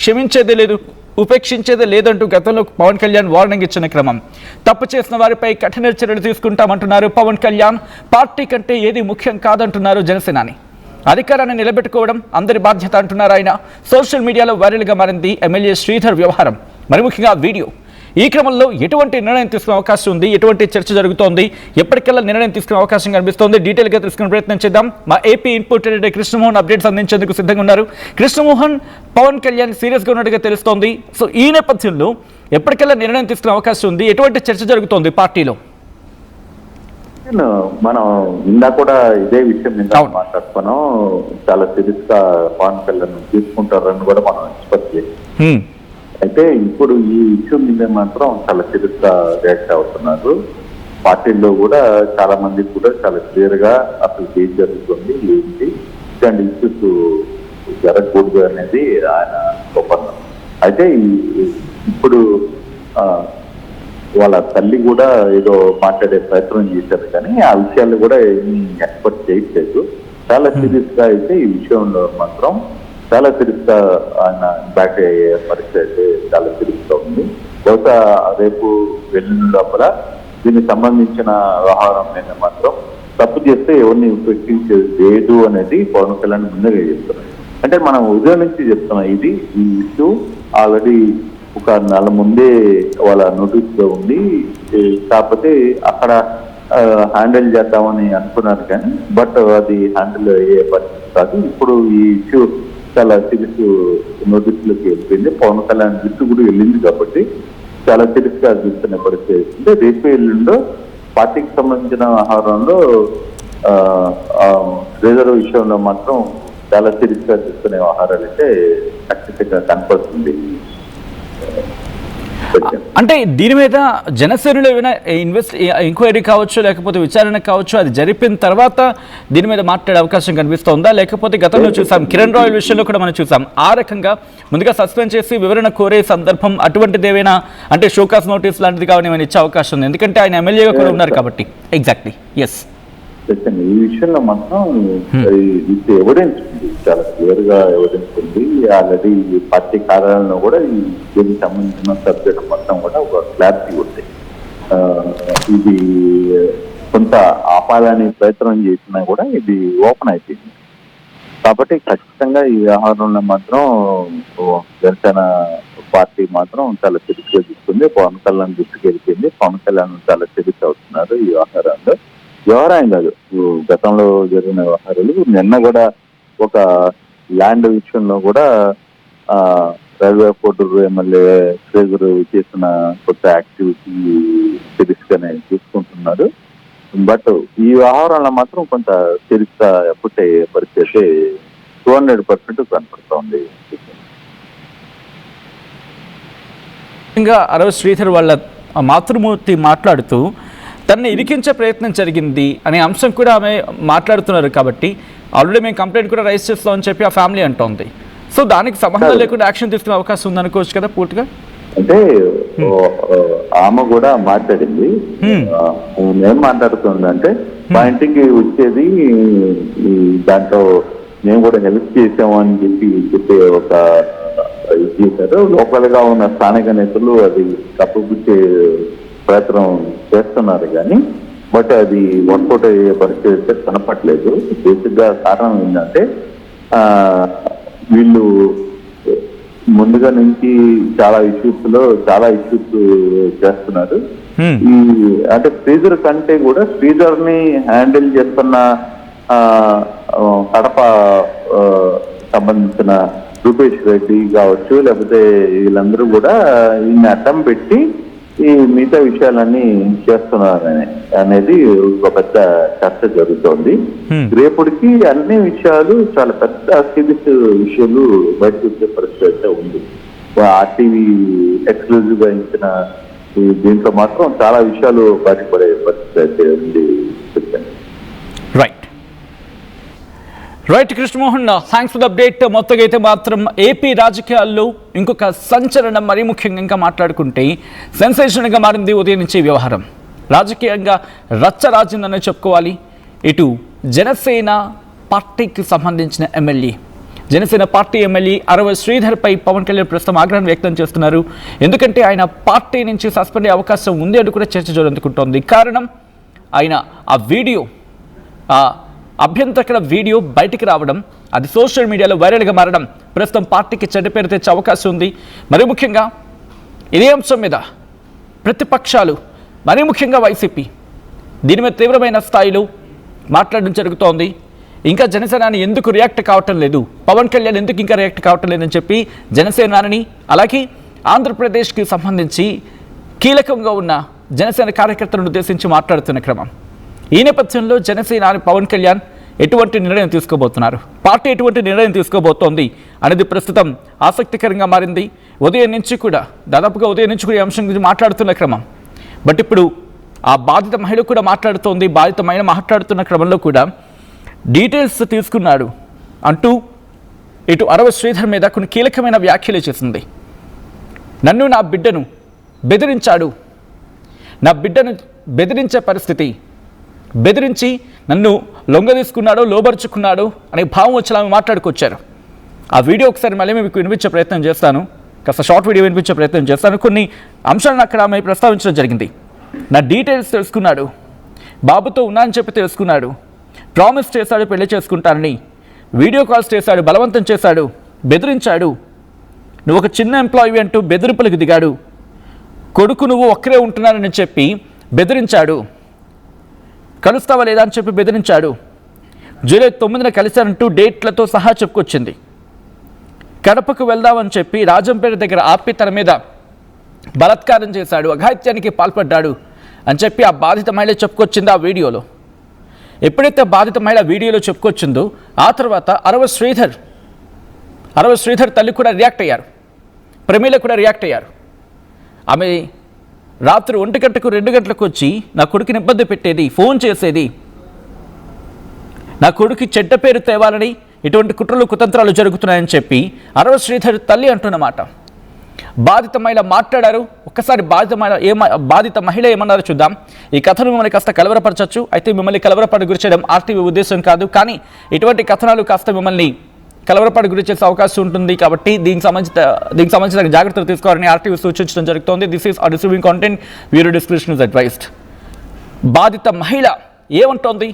క్షమించేదే లేదు, ఉపేక్షించేదే లేదంటూ గతంలో పవన్ కళ్యాణ్ వార్నింగ్ ఇచ్చిన క్రమం. తప్పు చేసిన వారిపై కఠిన చర్యలు తీసుకుంటామంటున్నారు పవన్ కళ్యాణ్. పార్టీ కంటే ఏది ముఖ్యం కాదంటున్నారు జనసేనాని. అధికారాన్ని నిలబెట్టుకోవడం అందరి బాధ్యత అంటున్నారు ఆయన. సోషల్ మీడియాలో వైరల్గా మారింది ఎమ్మెల్యే శ్రీధర్ వ్యవహారం, మరి ముఖ్యంగా వీడియో. ఈ క్రమంలో ఎటువంటి నిర్ణయం తీసుకునే అవకాశం ఉంది, ఎటువంటి చర్చ జరుగుతోంది, ఎప్పటికెల్లా నిర్ణయం తీసుకునే అవకాశం కనిపిస్తోంది, డీటెయిల్గా తెలుసుకునే ప్రయత్నం చేద్దాం. మా AP input editor Krishnamohan updates అందించేందుకు సిద్ధంగా ఉన్నారు. కృష్ణమోహన్, పవన్ కళ్యాణ్ సీరియస్గా ఉన్నట్టుగా తెలుస్తోంది. సో ఈ నేపథ్యంలో ఎప్పటికెల్లా నిర్ణయం తీసుకునే అవకాశం ఉంది, ఎటువంటి చర్చ జరుగుతోంది పార్టీలో? మనం ఇందా కూడా ఇదే విషయం మీద మాట్లాడుకున్నాం. చాలా సీరియస్ గా పవన్ కళ్యాణ్ తీసుకుంటారని కూడా మనం ఎక్స్పెక్ట్ చేస్తాం. అయితే ఇప్పుడు ఈ ఇష్యూ మీద మాత్రం చాలా సీరియస్ గా రియాక్ట్ అవుతున్నారు. పార్టీల్లో కూడా చాలా మంది కూడా చాలా క్లియర్ గా అసలు ఏం జరుగుతుంది, ఏంటి ఇట్లాంటి ఇష్యూస్ జరగకూడదు అనేది ఆయన ఒప్పందం. అయితే ఇప్పుడు వాళ్ళ తల్లి కూడా ఏదో మాట్లాడే ప్రయత్నం చేశారు, కానీ ఆ విషయాలు కూడా ఏమీ ఎక్స్పెక్ట్ చేయట్లేదు. చాలా సీరియస్ గా అయితే ఈ విషయంలో మాత్రం చాలా సీరియస్ గా ఆయన బ్యాక్ అయ్యే పరిస్థితి అయితే చాలా సీరియస్ గా ఉంది. బహుశా రేపు వెళ్ళిన లోపల దీనికి సంబంధించిన వ్యవహారం మీద మాత్రం తప్పు చేస్తే ఎవరిని ఉపేక్షించేది లేదు అనేది పవన్ కళ్యాణ్ ముందుగా చెప్తున్నారు. అంటే మనం ఉదయం నుంచి చెప్తున్నాం, ఈ ఇష్యూ ఆల్రెడీ ఒక నెల ముందే వాళ్ళ నోటీస్ లో ఉంది. కాకపోతే అక్కడ హ్యాండిల్ చేద్దామని అనుకున్నారు, కానీ బట్ అది హ్యాండిల్ అయ్యే పరిస్థితి కాదు. ఇప్పుడు ఈ ఇష్యూ చాలా సీరియస్ నోటీసులోకి వెళ్ళిపోయింది. పవన్ కళ్యాణ్ దృష్టి కూడా వెళ్ళింది కాబట్టి చాలా సీరియస్ గా చూస్తున్న పరిస్థితి. అంటే రేపు ఎల్లుండో పార్టీకి సంబంధించిన వ్యవహారంలో రిజర్వ్ విషయంలో మాత్రం చాలా సీరియస్ గా చూస్తున్న వ్యవహారాలు అయితే ఖచ్చితంగా కనపడుతుంది. అంటే దీని మీద జనసేనలో ఏమైనా ఎంక్వైరీ కావచ్చు, లేకపోతే విచారణ కావచ్చు, అది జరిపిన తర్వాత దీని మీద మాట్లాడే అవకాశం కనిపిస్తోందా? లేకపోతే గతంలో చూసాం కిరణ్ రాయల్ విషయంలో కూడా మనం చూసాం, ఆ రకంగా ముందుగా సస్పెండ్ చేసి వివరణ కోరే సందర్భం అటువంటిది ఏమైనా, అంటే షోకాస్ నోటీస్ లాంటిది కావాలి ఏమైనా ఇచ్చే అవకాశం ఉంది? ఎందుకంటే ఆయన ఎమ్మెల్యేగా కూడా ఉన్నారు కాబట్టి. Exactly, yes. ఈ విషయంలో మాత్రం ఎవిడెన్స్ ఉంది, చాలా క్లియర్ గా ఎవిడెన్స్ ఉంది. ఆల్రెడీ పార్టీ కార్యాలయంలో కూడా ఈ దీనికి సంబంధించిన సబ్జెక్ట్ మొత్తం కూడా ఒక క్లారిటీ ఉంది. ఇది కొంత ఆపాలని ప్రయత్నం చేసినా కూడా ఇది ఓపెన్ అయిపోయింది. కాబట్టి ఖచ్చితంగా ఈ వ్యవహారంలో మాత్రం జనసేన పార్టీ మాత్రం చాలా సీరియస్ గా తీసుకుంది. పవన్ కళ్యాణ్ దృష్టికి వెళ్ళిపోయింది. పవన్ కళ్యాణ్ చాలా సీరియస్ అవుతున్నారు ఈ వ్యవహారంలో. వ్యవహారం కాదు, గతంలో జరిగిన వ్యవహారాలు. నిన్న కూడా ఒక ల్యాండ్ విషయంలో కూడా రైల్వే కోర్టు ఎమ్మెల్యే శ్రీధర్ చేసిన కొత్త యాక్టివిటీ సీరియస్ గానే తీసుకుంటున్నారు. బట్ ఈ వ్యవహారంలో మాత్రం కొంత సీరియస్ గా ఎఫెక్ట్ అయ్యే పరిస్థితి 200% కనపడుతోంది. ఇంకా శ్రీధర్ వాళ్ళ మాతృమూర్తి మాట్లాడుతూ తనని ఇరికించే ప్రయత్నం జరిగింది అనే అంశం కూడా ఆమె మాట్లాడుతున్నారు. కాబట్టి ఆల్రెడీ మేము కంప్లైంట్ కూడా రైజ్ చేస్తామని చెప్పి ఆ ఫ్యామిలీ అంటోంది. సో దానికి సంబంధం లేకుండా యాక్షన్ తీసుకునే అవకాశం ఉంది అనుకోవచ్చు కదా పూర్తిగా? అంటే ఆమె కూడా మాట్లాడింది. ఏం మాట్లాడుతుంది అంటే, మా ఇంటికి వచ్చేది దాంట్లో మేము కూడా హెల్ప్ చేసాము అని చెప్పే ఒక ఇది చేశారు. లోకల్ గా ఉన్న స్థానిక నేతలు అది తప్పుపుచ్చే ప్రయత్నం చేస్తున్నారు, కానీ బట్ అది వర్కౌట్ అయ్యే పరిస్థితి కనపట్లేదు. బేసిక్ గా కారణం ఏంటంటే వీళ్ళు ముందుగా నుంచి చాలా ఇష్యూస్ చేస్తున్నారు. ఈ అంటే శ్రీధర్ కంటే కూడా శ్రీధర్ ని హ్యాండిల్ చేస్తున్న కడప సంబంధించిన రూపేష్ రెడ్డి కావచ్చు, లేకపోతే వీళ్ళందరూ కూడా ఈయన అడ్డం పెట్టి ఈ మిగతా విషయాలన్నీ చేస్తున్నారు అనేది ఒక పెద్ద చర్చ జరుగుతోంది. రేపటికి అన్ని విషయాలు చాలా పెద్ద సీరియస్ విషయాలు బయటకు వచ్చే పరిస్థితి ఉంది. ఆర్టీవీ ఎక్స్క్లూజివ్ గా ఇచ్చిన దీంట్లో మాత్రం చాలా విషయాలు బయటపడే పరిస్థితి అయితే ఉంది. Right Krishnamohan, thanks for the update. మొత్తంగా అయితే మాత్రం ఏపీ రాజకీయాల్లో ఇంకొక సంచలనం, మరీ ముఖ్యంగా ఇంకా మాట్లాడుకుంటే సెన్సేషన్గా మారింది ఉదయం నుంచి వ్యవహారం. రాజకీయంగా రచ్చరాజిందనే చెప్పుకోవాలి. ఇటు జనసేన పార్టీకి సంబంధించిన ఎమ్మెల్యే జనసేన పార్టీ ఎమ్మెల్యే అరవ శ్రీధర్పై పవన్ కళ్యాణ్ ప్రస్తుతం ఆగ్రహం వ్యక్తం చేస్తున్నారు. ఎందుకంటే ఆయన పార్టీ నుంచి సస్పెండ్ అయ్యే అవకాశం ఉంది అని కూడా చర్చ జరుగుతుంటోంది. కారణం ఆయన ఆ వీడియో, ఆ అభ్యంతరకర వీడియో బయటికి రావడం, అది సోషల్ మీడియాలో వైరల్గా మారడం ప్రస్తుతం పార్టీకి చెడ్డ పేరు తెచ్చే అవకాశం ఉంది. మరి ముఖ్యంగా ఇదే అంశం మీద ప్రతిపక్షాలు, మరీ ముఖ్యంగా వైసీపీ దీని మీద తీవ్రమైన స్థాయిలో మాట్లాడడం జరుగుతోంది. ఇంకా జనసేనాని ఎందుకు రియాక్ట్ కావటం లేదు, పవన్ కళ్యాణ్ ఎందుకు ఇంకా రియాక్ట్ కావటం లేదని చెప్పి జనసేనాని, అలాగే ఆంధ్రప్రదేశ్కి సంబంధించి కీలకంగా ఉన్న జనసేన కార్యకర్తలను ఉద్దేశించి మాట్లాడుతున్న క్రమం. ఈ నేపథ్యంలో జనసేనాని పవన్ కళ్యాణ్ ఎటువంటి నిర్ణయం తీసుకోబోతున్నారు, పార్టీ ఎటువంటి నిర్ణయం తీసుకోబోతోంది అనేది ప్రస్తుతం ఆసక్తికరంగా మారింది. ఉదయం నుంచి కూడా ఈ అంశం గురించి మాట్లాడుతున్న క్రమం. బట్ ఇప్పుడు ఆ బాధిత మహిళ కూడా మాట్లాడుతోంది. బాధిత మహిళ మాట్లాడుతున్న క్రమంలో కూడా డీటెయిల్స్ తీసుకున్నాడు అంటూ ఇటు అరవ శ్రీధర్ మీద కొన్ని కీలకమైన వ్యాఖ్యలు చేసింది. నన్ను, నా బిడ్డను బెదిరించాడు, నా బిడ్డను బెదిరించే పరిస్థితి, బెదిరించి నన్ను లొంగదీసుకున్నాడో లోబరుచుకున్నాడు అనే భావం వచ్చేలా మాట్లాడుకొచ్చారు. ఆ వీడియో ఒకసారి మళ్ళీ మీకు వినిపించే ప్రయత్నం చేస్తాను, కాస్త షార్ట్ వీడియో వినిపించే ప్రయత్నం చేస్తాను. కొన్ని అంశాలను అక్కడ ఆమె ప్రస్తావించడం జరిగింది. నా డీటెయిల్స్ తెలుసుకున్నాడు, బాబుతో ఉన్నానని చెప్పి తెలుసుకున్నాడు, ప్రామిస్ చేశాడు పెళ్లి చేసుకుంటానని, వీడియో కాల్స్ చేశాడు, బలవంతం చేశాడు, బెదిరించాడు, నువ్వు ఒక చిన్న ఎంప్లాయీ అంటూ బెదిరింపులకు దిగాడు, కొడుకు నువ్వు ఒక్కరే ఉంటున్నానని చెప్పి బెదిరించాడు, కలుస్తావా లేదా అని చెప్పి బెదిరించాడు, జూలై 9న కలిశానంటూ డేట్లతో సహా చెప్పుకొచ్చింది, కడపకు వెళ్దామని చెప్పి రాజంపేట దగ్గర ఆపి తన మీద బలాత్కారం చేశాడు, అఘాయిత్యానికి పాల్పడ్డాడు అని చెప్పి ఆ బాధిత మహిళ చెప్పుకొచ్చింది ఆ వీడియోలో. ఎప్పుడైతే బాధిత మహిళ వీడియోలో చెప్పుకొచ్చిందో ఆ తర్వాత అరవ శ్రీధర్ తల్లి కూడా రియాక్ట్ అయ్యారు, ప్రమీల కూడా రియాక్ట్ అయ్యారు. ఆమె రాత్రి 1 గంటకు 2 గంటలకు వచ్చి నా కొడుకుని ఇబ్బంది పెట్టేది, ఫోన్ చేసేది, నా కొడుకు చెడ్డ పేరు తేవాలని ఇటువంటి కుట్రలు కుతంత్రాలు జరుగుతున్నాయని చెప్పి అరవ శ్రీధర్ తల్లి అంటున్నమాట. బాధిత మహిళ మాట్లాడారు. ఒక్కసారి బాధిత మహిళ ఏమన్నారో చూద్దాం. ఈ కథను మిమ్మల్ని కాస్త కలవరపరచచ్చు, అయితే మిమ్మల్ని కలవరపడి గురి చేయడం ఆర్టీవీ ఉద్దేశం కాదు, కానీ ఇటువంటి కథనాలు కాస్త మిమ్మల్ని కలవరపాటు గురి చేసే అవకాశం ఉంటుంది. కాబట్టి దీనికి సంబంధించిన జాగ్రత్తలు తీసుకోవాలని ఆర్టీవీ సూచించడం జరుగుతోంది. This is receiving content, viewer description is advised. బాధిత మహిళ ఏమంటోంది,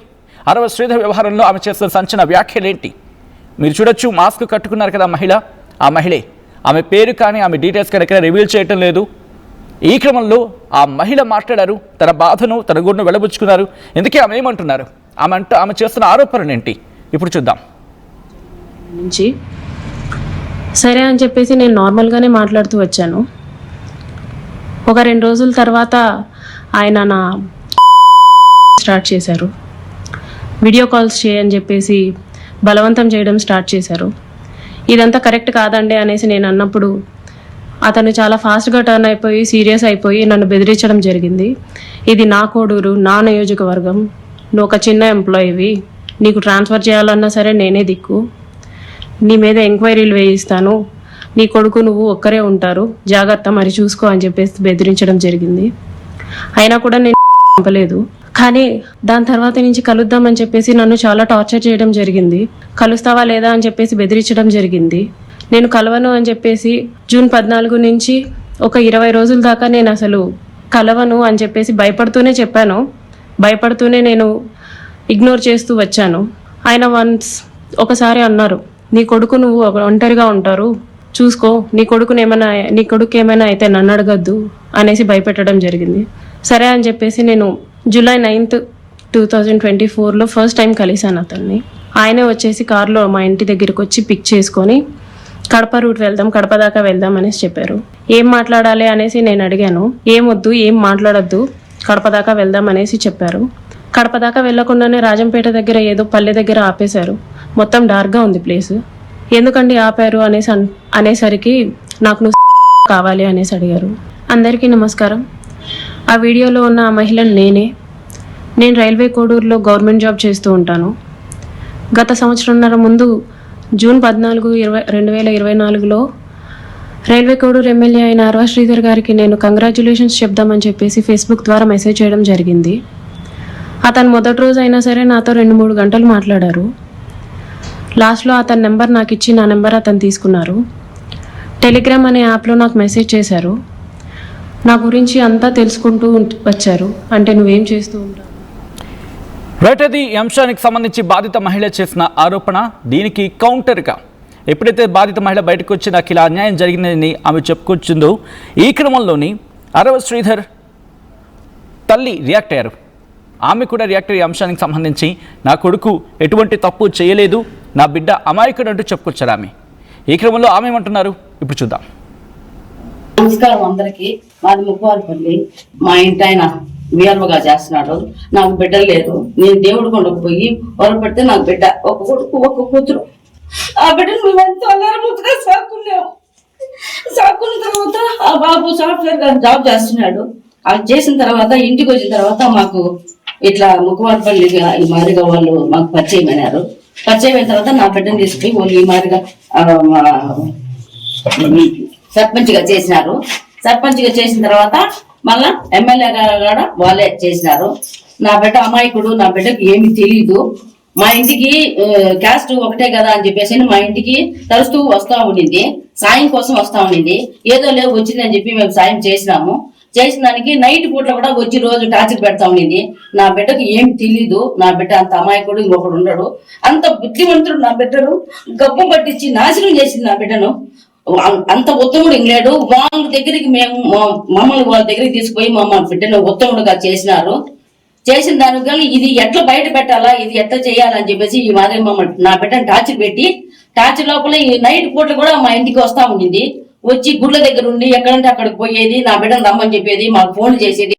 అరవ శ్రీధర్ వ్యవహారంలో ఆమె చేస్తున్న సంచలన వ్యాఖ్యలేంటి మీరు చూడొచ్చు. మాస్క్ కట్టుకున్నారు కదా ఆ మహిళే, ఆమె పేరు కానీ ఆమె డీటెయిల్స్ కానీ ఎక్కడ రివీల్ చేయటం లేదు. ఈ క్రమంలో ఆ మహిళ మాట్లాడారు, తన బాధను తన గుడిని వెలబుచ్చుకున్నారు. ఎందుకే ఆమె ఏమంటున్నారు, ఆమె చేస్తున్న ఆరోపణలు ఏంటి ఇప్పుడు చూద్దాం. నుంచి సరే అని చెప్పేసి నేను నార్మల్గానే మాట్లాడుతూ వచ్చాను. ఒక 2 రోజుల తర్వాత ఆయన నా స్టార్ట్ చేశారు, వీడియో కాల్స్ చేయని చెప్పేసి బలవంతం చేయడం స్టార్ట్ చేశారు. ఇదంతా కరెక్ట్ కాదండి అనేసి నేను అన్నప్పుడు అతను చాలా ఫాస్ట్గా టర్న్ అయిపోయి సీరియస్ అయిపోయి నన్ను బెదిరించడం జరిగింది. ఇది నా కోడూరు, నా నియోజకవర్గం, నువ్వు ఒక చిన్న ఎంప్లాయీవి, నీకు ట్రాన్స్ఫర్ చేయాలన్నా సరే నేనే దిక్కు, నీ మీద ఎంక్వైరీలు వేయిస్తాను, నీ కొడుకు నువ్వు ఒక్కరే ఉంటారు, జాగ్రత్త మరి చూసుకో అని చెప్పేసి బెదిరించడం జరిగింది. అయినా కూడా నేను పంపలేదు. కానీ దాని తర్వాత నుంచి కలుద్దామని చెప్పేసి నన్ను చాలా టార్చర్ చేయడం జరిగింది. కలుస్తావా లేదా అని చెప్పేసి బెదిరించడం జరిగింది. నేను కలవను అని చెప్పేసి జూన్ 14 నుంచి ఒక 20 రోజుల దాకా నేను అసలు కలవను అని చెప్పేసి భయపడుతూనే చెప్పాను. భయపడుతూనే నేను ఇగ్నోర్ చేస్తూ వచ్చాను. ఆయన ఒకసారి అన్నారు, నీ కొడుకు నువ్వు ఒంటరిగా ఉంటారు, చూసుకో, నీ కొడుకు ఏమైనా అయితే నన్ను అడగద్దు అనేసి భయపెట్టడం జరిగింది. సరే అని చెప్పేసి నేను జూలై 9th 2024లో ఫస్ట్ టైం కలిశాను అతన్ని. ఆయనే వచ్చేసి కారులో మా ఇంటి దగ్గరికి వచ్చి పిక్ చేసుకొని కడప రూట్ వెళ్దాం, కడప దాకా వెళ్దాం అనేసి చెప్పారు. ఏం మాట్లాడాలి అనేసి నేను అడిగాను. ఏమొద్దు, ఏం మాట్లాడొద్దు, కడప దాకా వెళ్దాం అనేసి చెప్పారు. కడప దాకా వెళ్లకుండానే రాజంపేట దగ్గర ఏదో పల్లె దగ్గర ఆపేశారు. మొత్తం డార్క్గా ఉంది ప్లేస్. ఎందుకండి ఆపారు అనేసరికి నాకు నువ్వు కావాలి అనేసి అడిగారు. అందరికీ నమస్కారం. ఆ వీడియోలో ఉన్న ఆ మహిళను నేను రైల్వే కోడూరులో గవర్నమెంట్ జాబ్ చేస్తూ ఉంటాను. గత సంవత్సరంన్నర ముందు జూన్ 14, 2024లో రైల్వే కోడూరు ఎమ్మెల్యే అయిన అరవ శ్రీధర్ గారికి నేను కంగ్రాచ్యులేషన్స్ చెప్దామని చెప్పేసి ఫేస్బుక్ ద్వారా మెసేజ్ చేయడం జరిగింది. అతను మొదటి రోజు అయినా సరే నాతో 2-3 గంటలు మాట్లాడారు. లాస్ట్లో అతని నెంబర్ నాకు ఇచ్చి నా నెంబర్ అతను తీసుకున్నారు. టెలిగ్రామ్ అనే యాప్లో నాకు మెసేజ్ చేశారు. నా గురించి అంతా తెలుసుకుంటూ వచ్చారు. అంటే నువ్వేం చేస్తూ ఉంటావు. రైట్, అది ఈ అంశానికి సంబంధించి బాధిత మహిళ చేసిన ఆరోపణ. దీనికి కౌంటర్గా ఎప్పుడైతే బాధిత మహిళ బయటకు వచ్చి నాకు ఇలా అన్యాయం జరిగిందని ఆమె చెప్పుకొచ్చిందో, ఈ క్రమంలోని అరవ శ్రీధర్ తల్లి రియాక్ట్ అయ్యారు. ఆమె కూడా రియాక్ట్ అయ్యే అంశానికి సంబంధించి నా కొడుకు ఎటువంటి తప్పు చేయలేదు, నా బిడ్డ అమాయకుడు అంటూ చెప్పుకొచ్చారు ఆమె. ఈ క్రమంలో ఆమె ఏమంటున్నారు ఇప్పుడు చూద్దాం. నమస్కారం అందరికి. మాది ముక్కువారిపల్లి. మా ఇంటి ఆయన వీఆర్ఓగా చేస్తున్నాడు. నాకు బిడ్డ లేదు. నేను దేవుడు కొండకు పోయి వరపడితే నాకు బిడ్డ ఒక కొడుకు ఒక కూతురు. ఆ బిడ్డను మేమెంతో అల్లారముద్దుగా సాక్కున్నాము. సాక్కున్న తర్వాత ఆ బాబు సాఫ్ట్వేర్ గా జాబ్ చేస్తున్నాడు. అది చేసిన తర్వాత ఇంటికి వచ్చిన తర్వాత మాకు ఇట్లా ముక్కువారిపల్లి ఈ మాదిరిగా వాళ్ళు మాకు పరిచయం అయినారు. పరిచయం అయిన తర్వాత నా బిడ్డను తీసుకుని వాళ్ళు ఈ మాదిరిగా సర్పంచ్గా చేసినారు. సర్పంచ్గా చేసిన తర్వాత మళ్ళా ఎమ్మెల్యే గారు కూడా వాళ్ళే చేసినారు. నా బిడ్డ అమాయకుడు, నా బిడ్డకి ఏమి తెలీదు. మా ఇంటికి క్యాస్ట్ ఒకటే కదా అని చెప్పేసి మా ఇంటికి తరచూ వస్తా ఉండింది. సాయం కోసం వస్తా ఉండింది. ఏదో లేవు వచ్చిందని చెప్పి మేము సాయం చేసినాము. చేసిన దానికి నైట్ పూట్లో కూడా వచ్చి రోజు టార్చర్ పెడతా ఉండింది. నా బిడ్డకు ఏమి తెలీదు. నా బిడ్డ అంత అమాయకుడు ఇంకొకడు ఉండడు. అంత బుద్ధిమంతుడు నా బిడ్డను గబ్బం పట్టించి నాశనం చేసింది నా బిడ్డను. అంత ఉత్తముడు ఇంగ్లేడు. వాళ్ళ దగ్గరికి మేము మమ్మల్ని వాళ్ళ దగ్గరికి తీసుకుపోయి మమ్మల్ని బిడ్డను ఉత్తముడుగా చేసినారు. చేసిన దానికి కానీ ఇది ఎట్లా బయట పెట్టాలా, ఇది ఎట్లా చేయాలని చెప్పేసి ఈ మాదిరి మమ్మల్ని నా బిడ్డను టార్చర్ పెట్టి టార్చర్ లోపల ఈ నైట్ పూట కూడా మా ఇంటికి వస్తా ఉండింది. వచ్చి గుళ్ళ దగ్గర ఉండి ఎక్కడంటే అక్కడికి పోయేది. నా బిడ్డను రమ్మని చెప్పేది, మాకు ఫోన్ చేసేది.